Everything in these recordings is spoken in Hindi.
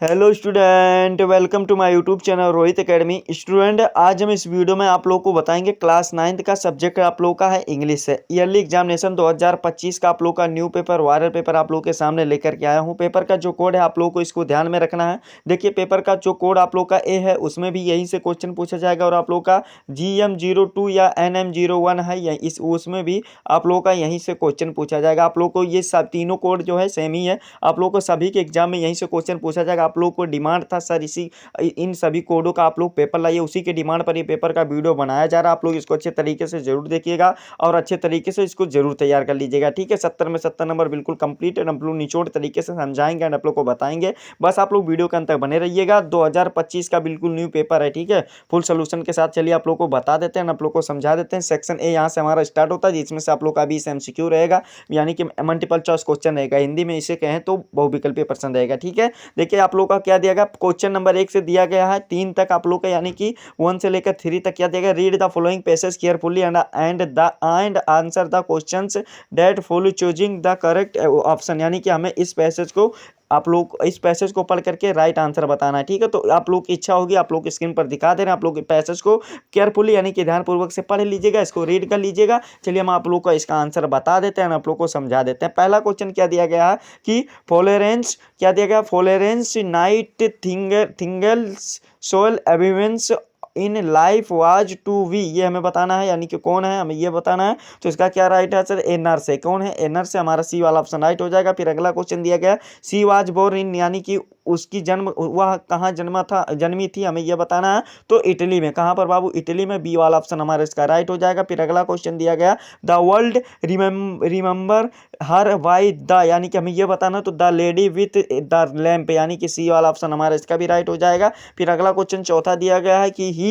Hello student, welcome to my YouTube channel Rohit academy. Student, आज हम इस वीडियो में आप लोगों को बताएंगे क्लास 9th का सब्जेक्ट आप लोगों का है इंग्लिश है। ईयरली एग्जामिनेशन 2025 का आप लोगों का न्यू पेपर वायरल पेपर आप लोगों के सामने लेकर के आया हूं। पेपर का जो कोड है आप लोगों को इसको ध्यान में रखना है। देखिए, पेपर का जो कोड आप लोग का ए है उसमें भी यहीं से क्वेश्चन पूछा जाएगा, और आप लोग का GM02 या NM01 है या इस उसमें भी आप लोगों का यहीं से क्वेश्चन पूछा जाएगा। आप लोग को ये सब तीनों कोड जो है सेम ही है। आप लोग को सभी के एग्जाम में यहीं से क्वेश्चन पूछा जाएगा। आप लोग को डिमांड था सर इसी इन सभी कोडों का आप लोग पेपर लाइए, उसी के डिमांड पर ये पेपर का वीडियो बनाया जा रहा है। आप लोग इसको अच्छे तरीके से जरूर देखिएगा और अच्छे तरीके से इसको जरूर तैयार कर लीजिएगा। ठीक है, 70 में 70 नंबर बिल्कुल कंप्लीट है। हम लोग निचोड़ तरीके से समझाएंगे और आप लोग को बताएंगे। बस आप लोग वीडियो के अंत तक बने रहिएगा। 2025 का बिल्कुल न्यू पेपर है। ठीक है, फुल सोल्यूशन के साथ चलिए आप लोग को बता देते हैं, आप लोग को समझा देते हैं। सेक्शन ए यहाँ से हमारा स्टार्ट होता है, जिसमें से आप लोग का 20 MCQ रहेगा, यानी कि मल्टीपल चॉइस क्वेश्चन रहेगा। हिंदी में इसे कहें तो बहुविकल्पीय प्रश्न रहेगा। ठीक है, देखिए आप लोग का क्या दिया गया, क्वेश्चन नंबर 1 से दिया गया है 3 तक आप लोग का, यानी कि 1 से लेकर 3 तक क्या दिया गया। Read the following passage carefully and answer the questions that follow choosing the correct option, यानी कि हमें इस पैसेज को आप लोग इस पैसेज को पढ़ करके राइट आंसर बताना है। ठीक है, तो आप लोग की इच्छा होगी, आप लोग स्क्रीन पर दिखा दे रहे हैं, आप लोग पैसेज को केयरफुली यानी कि ध्यानपूर्वक से पढ़ लीजिएगा, इसको रीड कर लीजिएगा। चलिए हम आप लोग को इसका आंसर बता देते हैं, आप लोग को समझा देते हैं। पहला क्वेश्चन क्या दिया गया है कि फ्लोरेंस क्या दिया गया, Florence Nightingale's sole evidence in life was to we, ये हमें बताना है, यानी कि कौन है हमें ये बताना है। तो इसका क्या राइट आंसर, ए नर्स है। कौन है, ए नर्स है, हमारा सी वाला ऑप्शन राइट हो जाएगा। फिर अगला क्वेश्चन दिया गया, सी वाज बोर्न इन, यानी कि उसकी जन्म वह कहाँ जन्मी थी, हमें यह बताना है। तो इटली में, कहाँ पर बाबू, इटली में, बी वाला ऑप्शन हमारा इसका राइट हो जाएगा। फिर अगला क्वेश्चन दिया गया, the world remember her why the, यानी कि हमें यह बताना, तो the lady with the lamp, यानी कि सी वाला ऑप्शन हमारा इसका भी राइट हो जाएगा। फिर अगला क्वेश्चन चौथा दिया गया है कि he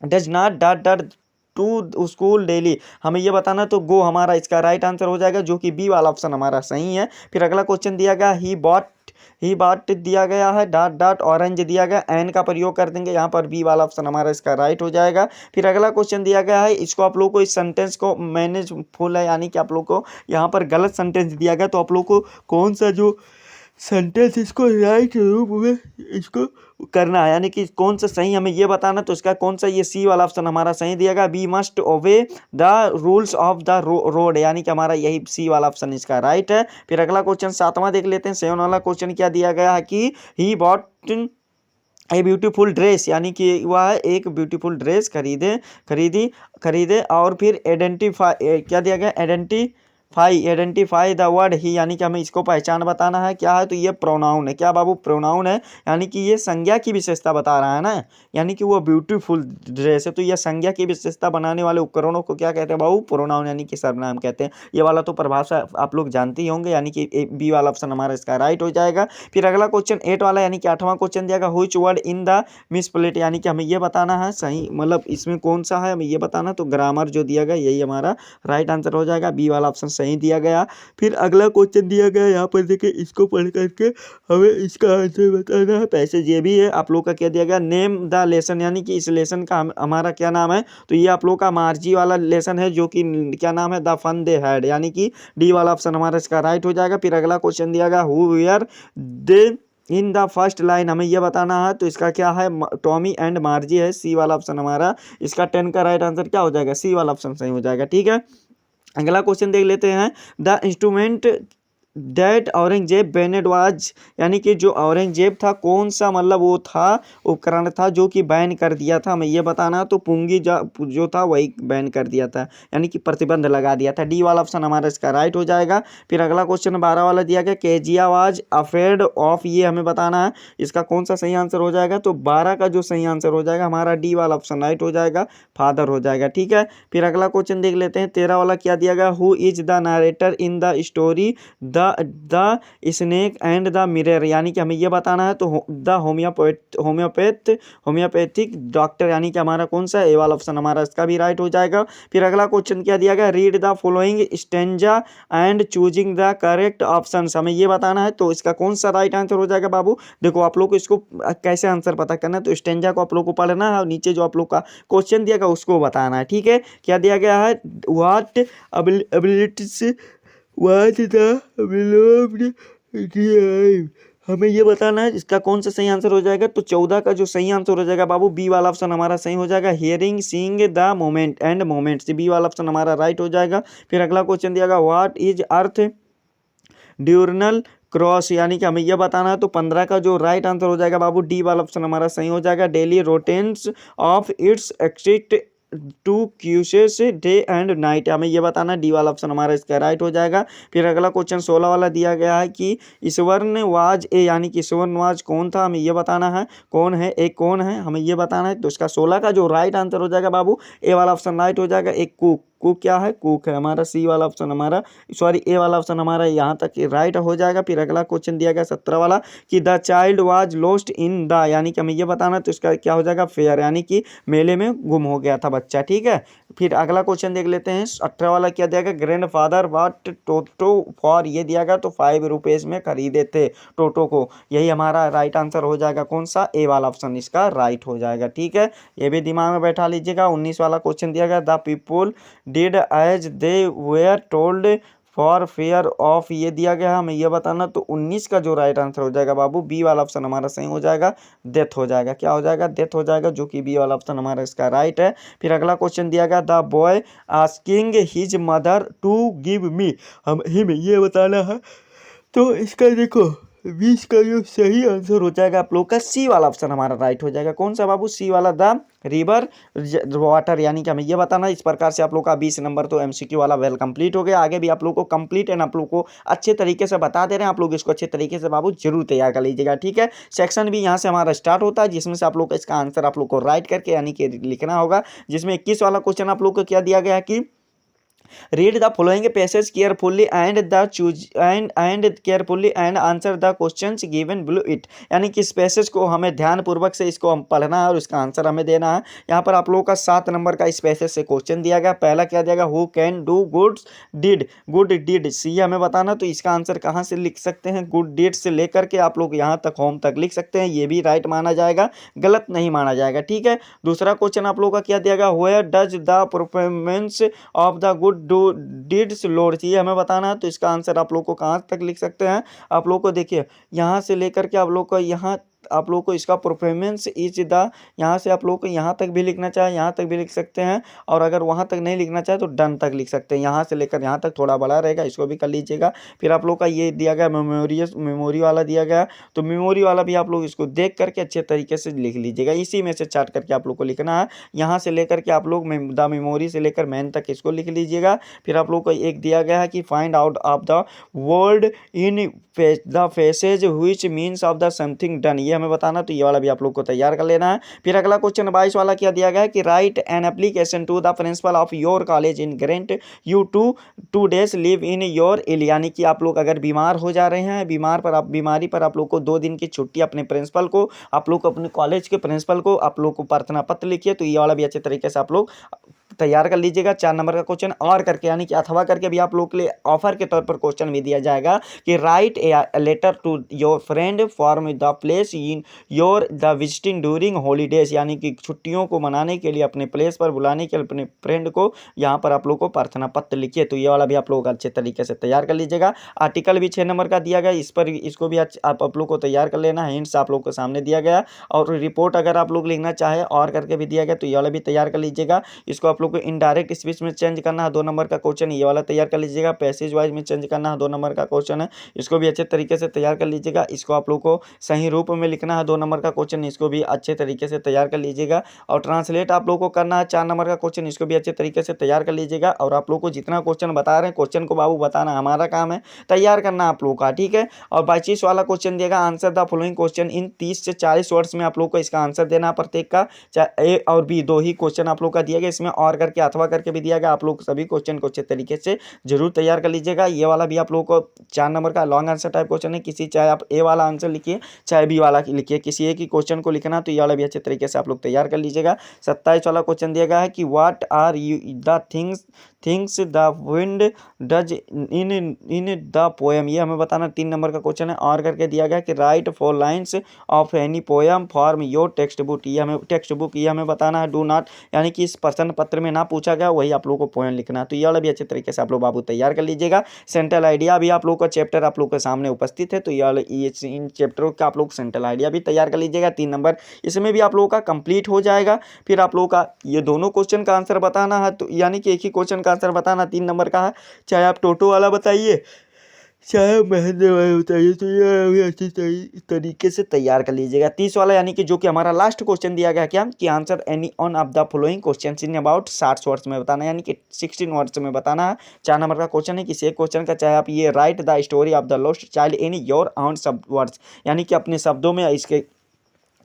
does not dot dot to school daily, हमें ये बताना, तो गो हमारा इसका राइट आंसर हो जाएगा, जो कि बी वाला ऑप्शन हमारा सही है। फिर अगला क्वेश्चन दिया गया, ही बॉट दिया गया है, डॉट डॉट ऑरेंज दिया गया, एन का प्रयोग कर देंगे यहाँ पर, बी वाला ऑप्शन हमारा इसका राइट हो जाएगा। फिर अगला क्वेश्चन दिया गया है, इसको आप लोग को इस सेंटेंस को मैनेज फुल है, यानी कि आप लोग को यहाँ पर गलत सेंटेंस दिया गया, तो आप लोग को कौन सा जो सेंटेंस इसको राइट रूप में इसको करना है, यानी कि कौन सा सही हमें ये बताना। तो इसका कौन सा, ये सी वाला ऑप्शन हमारा सही दिया गया, we must obey the rules of the road, यानी कि हमारा यही सी वाला ऑप्शन इसका राइट है। फिर अगला क्वेश्चन सातवां देख लेते हैं। 7 वाला क्वेश्चन क्या दिया गया है कि he bought a beautiful dress, यानी कि वह एक ब्यूटीफुल ड्रेस खरीदे और फिर आइडेंटिफाई क्या दिया गया, आइडेंटिफाई द वर्ड ही, यानी कि हमें इसको पहचान बताना है। क्या है, तो ये प्रोनाउन है। क्या बाबू, प्रोनाउन है, यानी कि ये संज्ञा की विशेषता बता रहा है ना, यानी कि वो ब्यूटीफुल ड्रेस है, तो ये संज्ञा की विशेषता बनाने वाले उपकरणों को क्या कहते हैं बाबू, प्रोनाउन, यानी कि सर्वनाम कहते हैं। ये वाला तो परिभाषा आप लोग जानते ही होंगे, यानी कि बी वाला ऑप्शन हमारा इसका राइट हो जाएगा। फिर अगला क्वेश्चन 8 वाला, यानी कि 8वां क्वेश्चन दिया गया, व्हिच वर्ड इन द मिसप्लेट, यानी कि हमें ये बताना है सही, मतलब इसमें कौन सा है हमें ये बताना, तो ग्रामर जो दिया गया यही हमारा राइट आंसर हो जाएगा, बी वाला ऑप्शन सही दिया गया। फिर अगला क्वेश्चन दिया गया यहाँ पर, देखिए इसको पढ़ करके हमें इसका आंसर बताना है। पैसेज ये भी है आप लोग का, क्या दिया गया, नेम द लेसन, यानी कि इस लेसन का हमारा क्या नाम है, तो ये आप लोग का मार्जी वाला लेसन है, जो कि क्या नाम है, द फन दे हैड, यानी कि डी वाला ऑप्शन हमारा इसका राइट हो जाएगा। फिर अगला क्वेश्चन दिया गया, who were they in the first line, हमें यह बताना है, तो इसका क्या है, टॉमी एंड मार्जी है, सी वाला ऑप्शन हमारा इसका 10 का राइट आंसर क्या हो जाएगा, सी वाला ऑप्शन सही हो जाएगा। ठीक है, अगला क्वेश्चन देख लेते हैं, the instrument that Aurangzeb banned was, यानी कि जो औरंगजेब था कौन सा, मतलब वो था उपकरण था जो कि बैन कर दिया था, हमें ये बताना, तो पुंगी जो था वही बैन कर दिया था, यानी कि प्रतिबंध लगा दिया था, डी वाला ऑप्शन हमारा इसका राइट हो जाएगा। फिर अगला क्वेश्चन 12 वाला दिया गया, केजिया वाज अफेड ऑफ, ये हमें बताना है, इसका कौन सा सही आंसर हो जाएगा, तो 12 का जो सही आंसर हो जाएगा हमारा डी वाला ऑप्शन राइट हो जाएगा, फादर हो जाएगा। ठीक है, फिर अगला क्वेश्चन देख लेते हैं। 13 वाला क्या दिया गया, who is the narrator in the story the snake and the mirror, यानी कि हमें यह बताना है, तो द होम्योपैथिक डॉक्टर, यानी कि हमारा कौन सा, ए वाला ऑप्शन हमारा इसका भी राइट हो जाएगा। फिर अगला क्वेश्चन क्या दिया गया, read the following stanza and choosing the correct option, हमें ये बताना है, तो इसका कौन सा राइट आंसर हो जाएगा बाबू। देखो आप लोग को इसको कैसे आंसर पता करना है, तो स्टेंजा को आप लोग को पढ़ना है और नीचे जो आप लोग का क्वेश्चन दिया गया उसको बताना है। ठीक है, क्या दिया गया है, what abilities was the beloved हमें ये बताना है इसका कौन सा सही आंसर हो जाएगा। तो 14 का जो सही आंसर हो जाएगा बाबू, बी वाला ऑप्शन हमारा सही हो जाएगा। Hearing seeing the moment and moments, B वाला ऑप्शन हमारा राइट हो जाएगा। फिर अगला क्वेश्चन दिया गया, what is earth diurnal cross, यानी कि हमें यह बताना है। तो 15 का जो राइट आंसर हो जाएगा बाबू, डी वाला ऑप्शन हमारा सही हो जाएगा। Daily rotations of its axis to causes day and night, हमें यह बताना है। डी वाला ऑप्शन हमारा इसका राइट हो जाएगा। फिर अगला क्वेश्चन 16 वाला दिया गया है कि ईश्वरन वाज ए, यानी कि ईश्वरन वाज कौन था, हमें यह बताना है। कौन है, एक कौन है, हमें यह बताना है। तो इसका 16 का जो राइट आंसर हो जाएगा बाबू, ए वाला ऑप्शन राइट हो जाएगा। एक कुक, कुक क्या है, कुक है हमारा। सी वाला ऑप्शन हमारा, सॉरी ए वाला ऑप्शन हमारा यहाँ तक राइट हो जाएगा। फिर अगला क्वेश्चन दिया गया 17 वाला कि the child was lost in the, यानी कि हमें ये बताना है। तो इसका क्या हो जाएगा, फेयर, यानी कि मेले में गुम हो गया था बच्चा, ठीक है। फिर अगला क्वेश्चन देख लेते हैं 18 वाला, क्या दिया गया, grandfather what to to for, ये दिया गया तो 5 रुपीज में खरीदे थे टोटो को, यही हमारा राइट आंसर हो जाएगा। कौन सा, ए वाला ऑप्शन इसका राइट हो जाएगा, ठीक है। ये भी दिमाग में बैठा लीजिएगा। 19 वाला क्वेश्चन दिया गया, the people did as they were told for fear of, ये दिया गया है, हमें ये बताना। तो 19 का जो राइट आंसर हो जाएगा बाबू, बी वाला ऑप्शन हमारा सही हो जाएगा। डेथ हो जाएगा, क्या हो जाएगा, डेथ हो जाएगा, जो कि बी वाला ऑप्शन हमारा इसका राइट है। फिर अगला क्वेश्चन दिया गया, the boy asking his mother to give me, हम हिम ये बताना है। तो इसका देखो 20 का जो सही आंसर हो जाएगा आप लोग का, सी वाला ऑप्शन हमारा राइट हो जाएगा। कौन सा बाबू, सी वाला, द रिवर वाटर, यानी कि हमें ये बताना। इस प्रकार से आप लोग का 20 नंबर तो एमसीक्यू वाला वेल कंप्लीट हो गया। आगे भी आप लोग को कंप्लीट एंड आप लोग को अच्छे तरीके से बता दे रहे हैं। आप लोग इसको अच्छे तरीके से बाबू जरूर तैयार कर लीजिएगा, ठीक है। सेक्शन भी यहाँ से हमारा स्टार्ट होता है, जिसमें से आप लोग का इसका आंसर आप लोग को राइट करके यानी कि लिखना होगा। जिसमें 21 वाला क्वेश्चन आप लोग को क्या दिया गया है कि read the following passage carefully and the choose and carefully and answer the questions given below it, यानी कि इस पैसेज को हमें ध्यानपूर्वक से इसको हम पढ़ना है और इसका आंसर हमें देना है। यहाँ पर आप लोगों का 7 नंबर का इस पैसेज से क्वेश्चन दिया गया। पहला क्या दिया गया, who can do good deed, see हमें बताना। तो इसका आंसर कहाँ से लिख सकते हैं, गुड डीड से लेकर के आप लोग यहाँ तक होम तक लिख सकते हैं, ये भी राइट माना जाएगा, गलत नहीं माना जाएगा, ठीक है। दूसरा क्वेश्चन आप लोगों का क्या दिया गया, where does the performance of the good do deeds Lord, ये हमें बताना है। तो इसका आंसर आप लोग को कहाँ तक लिख सकते हैं, आप लोग को देखिए यहाँ से लेकर के आप लोग को यहाँ, आप लोग को इसका परफॉर्मेंस इज द, यहाँ से आप लोग को यहाँ तक भी लिखना चाहे यहाँ तक भी लिख सकते हैं, और अगर वहाँ तक नहीं लिखना चाहे तो डन तक लिख सकते हैं। यहाँ से लेकर यहाँ तक थोड़ा बड़ा रहेगा, इसको भी कर लीजिएगा। फिर आप लोग का ये दिया गया मेमोरी वाला दिया गया, तो मेमोरी वाला भी आप लोग इसको देख करके अच्छे तरीके से लिख लीजिएगा। इसी में से चार्ट करके आप लोग को लिखना है। यहाँ से लेकर के आप लोग द मेमोरी से लेकर मैन तक इसको लिख लीजिएगा। फिर आप लोग को एक दिया गया है कि find out of the word in the faces which means of the something done, ये हमें बताना। तो ये वाला भी आप लोग को तैयार कर लेना है। फिर अगला क्वेश्चन 22 वाला क्या दिया गया है कि write an application to the principal of your college in grant you two days leave in your ill, यानी कि आप लोग अगर बीमार हो जा रहे हैं, बीमारी पर आप लोग को 2 दिन की छुट्टी अपने प्रिंसिपल को, आप लोग को अपने कॉलेज के प्रिंसिपल को आप लोग को प्रार्थना पत्र लिखिए। तो ये वाला भी अच्छे तरीके से आप लोग तैयार कर लीजिएगा। 4 नंबर का क्वेश्चन और करके यानी कि अथवा करके भी आप लोग के लिए ऑफर के तौर पर क्वेश्चन भी दिया जाएगा कि write a letter to your friend from the place in your the visiting during holidays, यानी कि छुट्टियों को मनाने के लिए अपने प्लेस पर बुलाने के लिए अपने फ्रेंड को यहाँ पर आप लोग को प्रार्थना पत्र लिखिए। तो ये वाला भी आप लोग अच्छे तरीके से तैयार कर लीजिएगा। आर्टिकल भी 6 नंबर का दिया गया, इस पर इसको भी आप लोग को तैयार कर लेना है। हिंट्स आप लोग को सामने दिया गया, और रिपोर्ट अगर आप लोग लिखना चाहे और करके भी दिया गया, तो ये वाला भी तैयार कर लीजिएगा। इसको आप लोग को इनडायरेक्ट स्पीच में चेंज करना है, 2 नंबर का क्वेश्चन ये वाला तैयार कर लीजिएगा। पैसेज वाइज में चेंज करना है, 2 नंबर का क्वेश्चन है, इसको भी अच्छे तरीके से तैयार कर लीजिएगा। इसको आप लोग को सही रूप में लिखना है, 2 नंबर का क्वेश्चन, इसको भी अच्छे तरीके से तैयार कर लीजिएगा। और ट्रांसलेट आप लोग को करना है, 4 नंबर का क्वेश्चन, इसको भी अच्छे तरीके से तैयार कर लीजिएगा। और आप लोग को जितना क्वेश्चन बता रहे हैं, क्वेश्चन को बाबू बताना हमारा काम है, तैयार करना आप लोग का, ठीक है। और 25 वाला क्वेश्चन देगा, answer the following question in 30 से 40 वर्ड्स में आप लोग को इसका आंसर देना है प्रत्येक का। चाहे ए और बी 2 ही क्वेश्चन आप लोग का दिया गया, इसमें और करके अथवा करके भी दिया गया। आप लोग सभी क्वेश्चन को अच्छे तरीके से जरूर तैयार कर लीजिएगा। ये वाला भी आप लोग को 4 नंबर का लॉन्ग आंसर टाइप क्वेश्चन है, किसी चाहे आप ए वाला आंसर लिखिए चाहे बी वाला लिखिए, किसी एक ही क्वेश्चन को लिखना। तो ये वाला भी अच्छे तरीके से आप लोग तैयार कर लीजिएगा। 27 वाला क्वेश्चन दिया गया है कि what are you the things the wind does in the poem, ये हमें बताना। 3 नंबर का क्वेश्चन है, और करके दिया गया कि right 4 lines of any poem form your text book, ये हमें बताना है। डू नॉट, यानी कि इस प्रश्न पत्र में ना पूछा गया वही आप लोग को पॉइंट लिखना है। तो ये वाला भी अच्छे तरीके से आप लोग बाबू तैयार कर लीजिएगा। सेंट्रल आइडिया भी आप लोग का चैप्टर आप लोग के सामने उपस्थित है, तो ये इन चैप्टरों का आप लोग सेंट्रल आइडिया भी तैयार कर लीजिएगा। 3 नंबर इसमें भी आप लोगों का कंप्लीट हो जाएगा। फिर आप लोगों का ये दोनों क्वेश्चन का आंसर बताना है, तो यानी कि एक ही क्वेश्चन का आंसर बताना 3 नंबर का है, चाहे आप टोटो वाला बताइए चाहे महीने वाला बताइए। तो ये अभी अच्छी तरीके से तैयार कर लीजिएगा। 30 वाला यानी कि जो कि हमारा लास्ट क्वेश्चन दिया गया क्या कि answer any on off the following question in about 60 words में बताना, यानी कि 16 वर्ड्स में बताना है। 4 नंबर का क्वेश्चन है किसी एक क्वेश्चन का, चाहे आप ये right the story of the lost child in your own words, यानी कि अपने शब्दों में इसके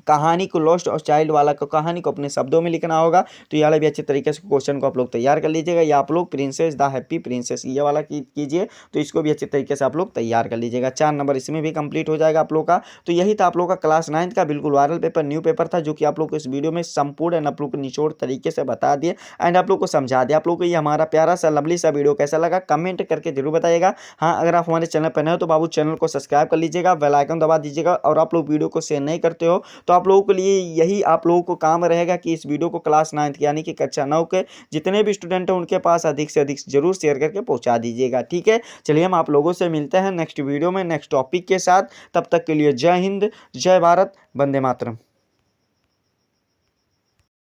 कहानी को लॉस्ट और चाइल्ड वाला को कहानी को अपने शब्दों में लिखना होगा। तो ये वाला भी अच्छे तरीके से क्वेश्चन को आप लोग तैयार कर लीजिएगा। या आप लोग प्रिंसेस द हैप्पी प्रिंसेस ये वाला कीजिए, तो इसको भी अच्छे तरीके से आप लोग तैयार कर लीजिएगा। 4 नंबर इसमें भी कंप्लीट हो जाएगा आप लोग का। तो यही था आप लोग का क्लास 9 का बिल्कुल वायरल पेपर, न्यू पेपर था, जो कि आप लोग को इस वीडियो में संपूर्ण एंड आप लोग को निचोड़ तरीके से बता दिए एंड आप लोग को समझा दिया। आप लोग को ये हमारा प्यारा सा लवली सा वीडियो कैसा लगा कमेंट करके जरूर बताइएगा। हाँ, अगर आप हमारे चैनल पर नए हो तो बाबू चैनल को सब्सक्राइब कर लीजिएगा, बेल आइकन दबा दीजिएगा। और आप लोग वीडियो को शेयर नहीं करते हो तो आप लोगों के लिए यही आप लोगों को काम रहेगा कि इस वीडियो को क्लास 9 यानी कि कक्षा 9 के जितने भी स्टूडेंट हैं उनके पास अधिक से अधिक जरूर शेयर करके पहुंचा दीजिएगा। ठीक है, चलिए हम आप लोगों से मिलते हैं नेक्स्ट वीडियो में नेक्स्ट टॉपिक के साथ। तब तक के लिए जय हिंद, जय भारत, वंदे मातरम।